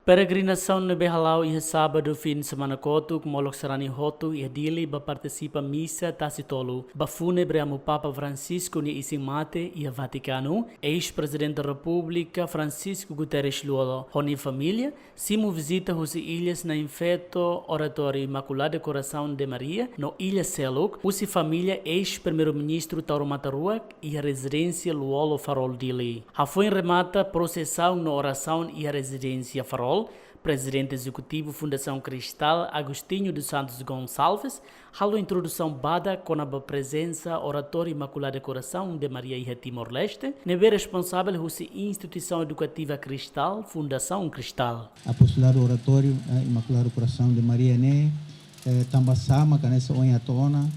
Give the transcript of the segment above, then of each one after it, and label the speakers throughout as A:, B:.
A: Peregrinação no Behalau e sábado fim de semana coto, como Molok Sarani Hoto e Adili ba participa missa tacitolo. Ba fúnebre amo Papa Francisco ni ising mate e a Vaticano, ex-presidente da República Francisco Guterres Luolo. Honi família, simu visita husi ilhas na infeto Oratório Imaculado Coração de Maria, no Ilha Seluk, husi família ex-primeiro-ministro Tauro Mataruak e a residência Luolo Farol Dili. A foi remata processão na oração e a residência Farol. Presidente Executivo Fundação Cristal Agostinho dos Santos Gonçalves, falou introdução bada com a presença Oratório Imaculado Coração de Maria e Timor-Leste, neve responsável da instituição educativa Cristal, Fundação Cristal.
B: Apostolado Oratório Imaculado Coração de Maria né, tambasama canessa onhatona,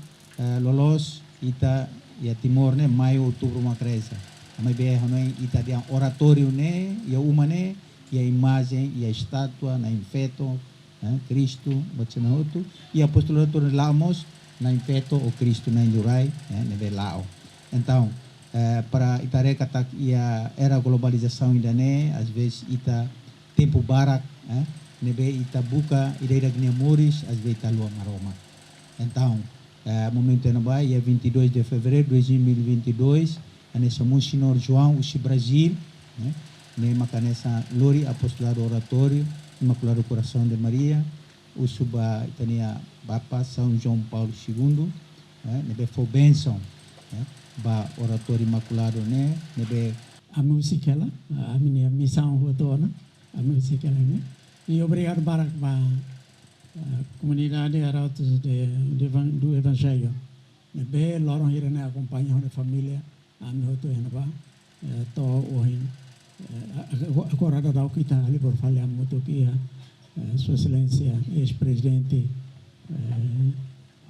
B: lolos ita e Timor né, maio outubro uma cresça. A minha berra não ita de oratório né, e uma né, e a imagem e a estátua na infeto Cristo batinaoto e apostolado lamos na infeto o Cristo na indurai neve lao. Então para itareca tak ia era globalização ainda né às vezes ita tempo barak neve ita buka ideia de memórias às vezes ita lua maroma. Então momento na Bahia 22 de fevereiro de 2022 nesse Monsenhor João o Brasil Nema canessa Lori Apostolado Oratório Imaculado Coração de Maria o suba itania Bapa São João Paulo II nebe foi bênção ba Oratório Imaculado né nebe
C: a música ela a minha missão rotona a música ela né e obrigado para a comunidade arautos do Evangelho nebe loron hirana acompanha a família a meu roto henaba to ohin agora da o que está ali por falhar muito que Sua Excelência ex-presidente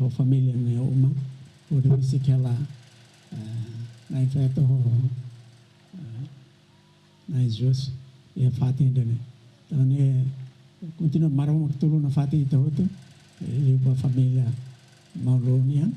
C: a família né uma por isso que ela na infeto na Jesus e a fatin dele então né continua marrom tudo na fatin todo e a família Maulonian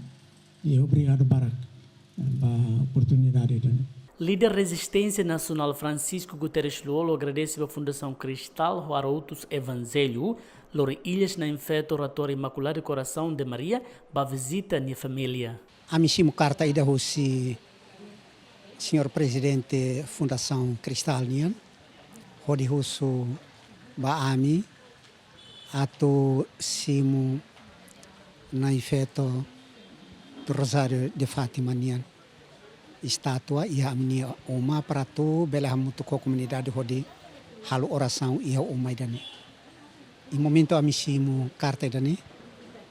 C: e obrigado para a oportunidade dele.
A: Líder Resistência Nacional Francisco Guterres Luolo agradece a Fundação Cristal o Arautos Evangelho, lor ilhas na infeto Oratório Imaculado Coração de Maria, ba visita a família.
D: Amissimo carta ida hosi Senhor Presidente Fundação Cristal nian, hodi husu ba ami ato simu na infeto do Rosário de Fátima nian. Estátua ia amni uma para tu bela muito com a comunidade hodi halu oração ia uma idani. Em momento amissimo carta idani,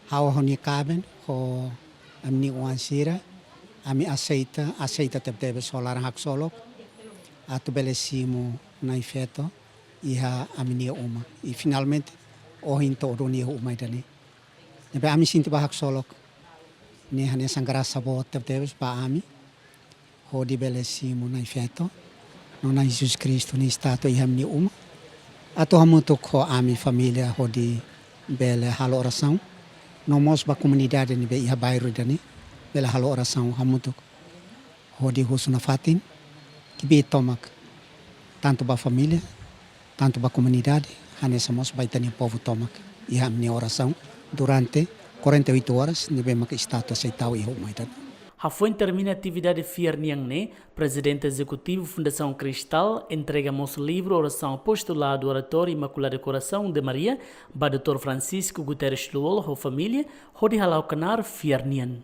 D: hawa honi caben ho amni uansira, ami aceita tebe solar hak solok, atu belesimo na infeto ia amni uma. E finalmente ohin todo ni uma idani. Nebe ami sinti bahak solok, ni hanya sangrasa bot tebe pa ami. Hodi belesimo na infeto, no na Jesus Cristo ni stato e hamni ato hamuto ko ami família hodi bele halo oração, no mos ba comunidade ni be ia bairro dani, bele halo oração hamuto hodi husuna fatin, que be tomak, tanto ba família, tanto ba comunidade, hanessa mos ba itani povo tomak, e hamni oração durante 48 horas ni be mak stato aceitau e humaidan.
A: A foi termina a atividade Fierniang, Presidente Executivo Fundação Cristal, entregamos o livro Oração Apostolado Oratório Imaculado Coração de Maria, para Dr. Francisco Guterres Luolo, a família, onde halau canar Fierniang.